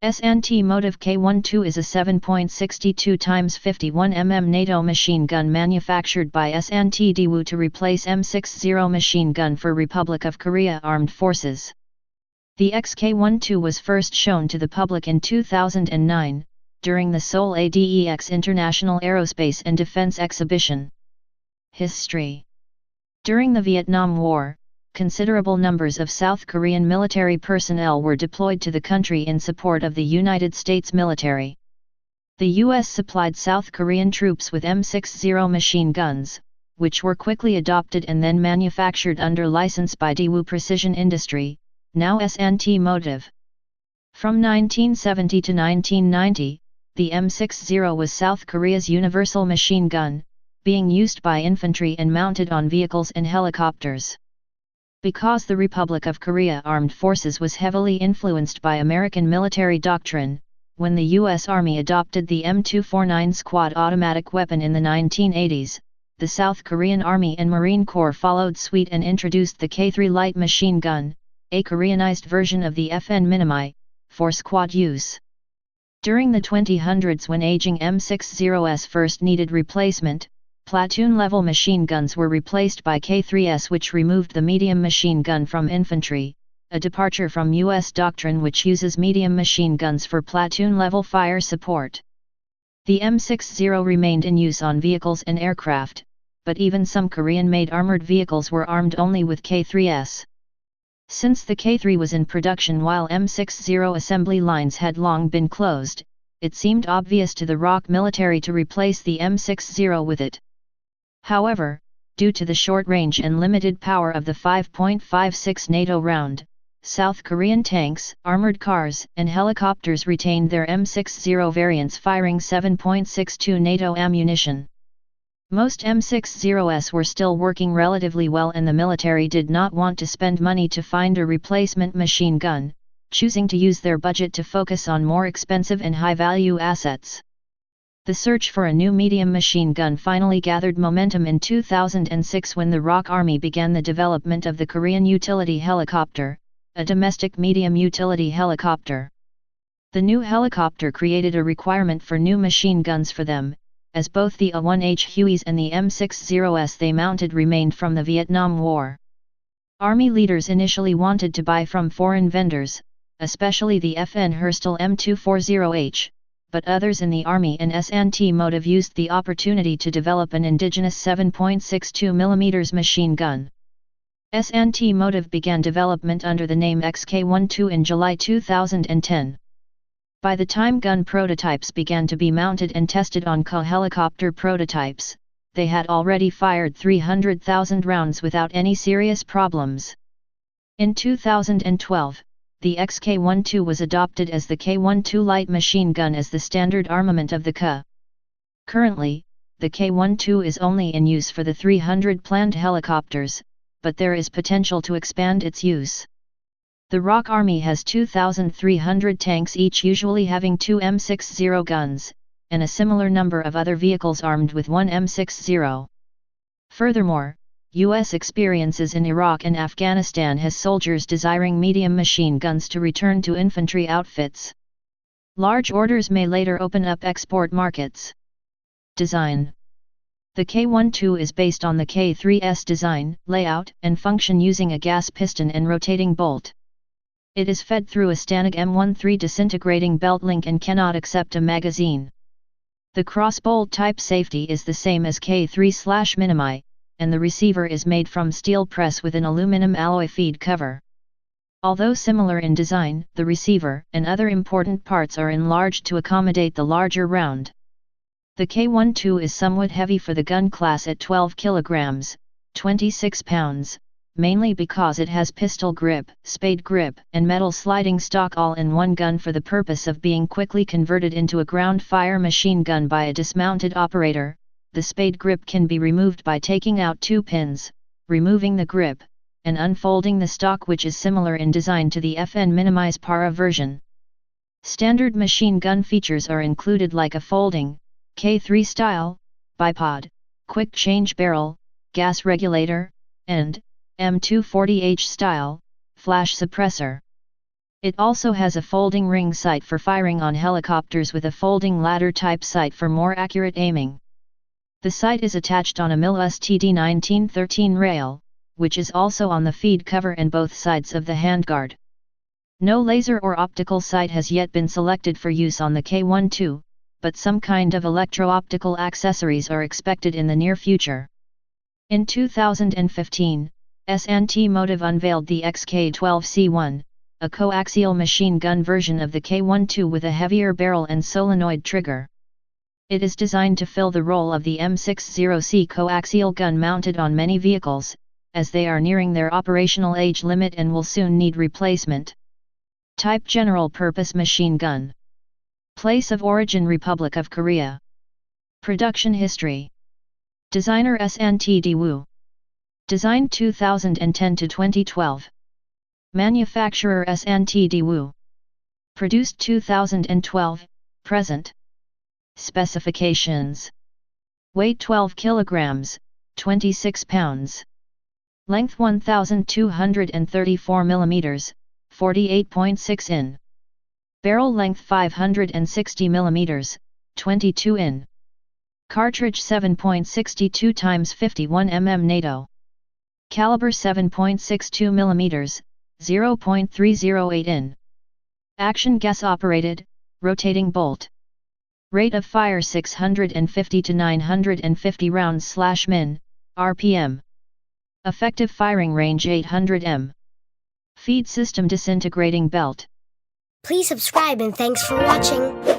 S&T Motiv K12 is a 7.62 x 51 mm NATO machine gun manufactured by S&T Daewoo to replace M60 machine gun for Republic of Korea Armed Forces. The XK12 was first shown to the public in 2009, during the Seoul ADEX International Aerospace and Defense Exhibition. History. During the Vietnam War, considerable numbers of South Korean military personnel were deployed to the country in support of the United States military. The U.S. supplied South Korean troops with M60 machine guns, which were quickly adopted and then manufactured under license by Daewoo Precision Industry, now S&T Motiv. From 1970 to 1990, the M60 was South Korea's universal machine gun, being used by infantry and mounted on vehicles and helicopters. Because the Republic of Korea Armed Forces was heavily influenced by American military doctrine, when the U.S. Army adopted the M249 squad automatic weapon in the 1980s, the South Korean Army and Marine Corps followed suit and introduced the K3 light machine gun, a Koreanized version of the FN Minimi, for squad use. During the 2000s, when aging M60s first needed replacement, platoon-level machine guns were replaced by K3s, which removed the medium machine gun from infantry, a departure from U.S. doctrine which uses medium machine guns for platoon-level fire support. The M60 remained in use on vehicles and aircraft, but even some Korean-made armored vehicles were armed only with K3s. Since the K3 was in production while M60 assembly lines had long been closed, it seemed obvious to the ROK military to replace the M60 with it. However, due to the short range and limited power of the 5.56 NATO round, South Korean tanks, armored cars, and helicopters retained their M60 variants firing 7.62 NATO ammunition. Most M60s were still working relatively well, and the military did not want to spend money to find a replacement machine gun, choosing to use their budget to focus on more expensive and high-value assets. The search for a new medium machine gun finally gathered momentum in 2006 when the ROK Army began the development of the Korean utility helicopter, a domestic medium utility helicopter. The new helicopter created a requirement for new machine guns for them, as both the A1H Hueys and the M60s they mounted remained from the Vietnam War. Army leaders initially wanted to buy from foreign vendors, especially the FN Herstal M240H. But others in the Army and S&T Motiv used the opportunity to develop an indigenous 7.62 mm machine gun. S&T Motiv began development under the name XK12 in July 2010. By the time gun prototypes began to be mounted and tested on helicopter prototypes, they had already fired 300,000 rounds without any serious problems. In 2012, the XK12 was adopted as the K12 light machine gun as the standard armament of the KA. Currently, the K12 is only in use for the 300 planned helicopters, but there is potential to expand its use. The ROK Army has 2,300 tanks, each usually having 2 M60 guns, and a similar number of other vehicles armed with 1 M60. Furthermore, U.S. experiences in Iraq and Afghanistan has soldiers desiring medium machine guns to return to infantry outfits. Large orders may later open up export markets. Design. The K12 is based on the K3s design, layout, and function using a gas piston and rotating bolt. It is fed through a Stanag M13 disintegrating belt link and cannot accept a magazine. The crossbolt type safety is the same as K3/Minimi, and the receiver is made from steel press with an aluminum alloy feed cover. Although similar in design, the receiver and other important parts are enlarged to accommodate the larger round. The K12 is somewhat heavy for the gun class at 12 kilograms, 26 pounds, mainly because it has pistol grip, spade grip, and metal sliding stock all in one gun for the purpose of being quickly converted into a ground fire machine gun by a dismounted operator. The spade grip can be removed by taking out 2 pins, removing the grip, and unfolding the stock, which is similar in design to the FN Minimi's Para version. Standard machine gun features are included like a folding, K3 style, bipod, quick change barrel, gas regulator, and M240H style, flash suppressor. It also has a folding ring sight for firing on helicopters with a folding ladder type sight for more accurate aiming. The sight is attached on a MIL STD 1913 rail, which is also on the feed cover and both sides of the handguard. No laser or optical sight has yet been selected for use on the K12, but some kind of electro-optical accessories are expected in the near future. In 2015, S&T Motiv unveiled the XK12C1, a coaxial machine gun version of the K12 with a heavier barrel and solenoid trigger. It is designed to fill the role of the M60C coaxial gun mounted on many vehicles, as they are nearing their operational age limit and will soon need replacement. Type: General Purpose Machine Gun. Place of Origin: Republic of Korea. Production History. Designer: S&T Daewoo. Designed 2010 to 2012. Manufacturer: S&T Daewoo. Produced 2012, present. Specifications. Weight 12 kilograms, 26 pounds. Length 1234 millimeters, 48.6 in. Barrel length 560 millimeters, 22 in. Cartridge 7.62 x 51 mm NATO. Caliber 7.62 millimeters, 0.308 in. Action: gas operated, rotating bolt. Rate of fire 650 to 950 rounds/min, RPM. Effective firing range 800 m. Feed system: disintegrating belt. Please subscribe and thanks for watching.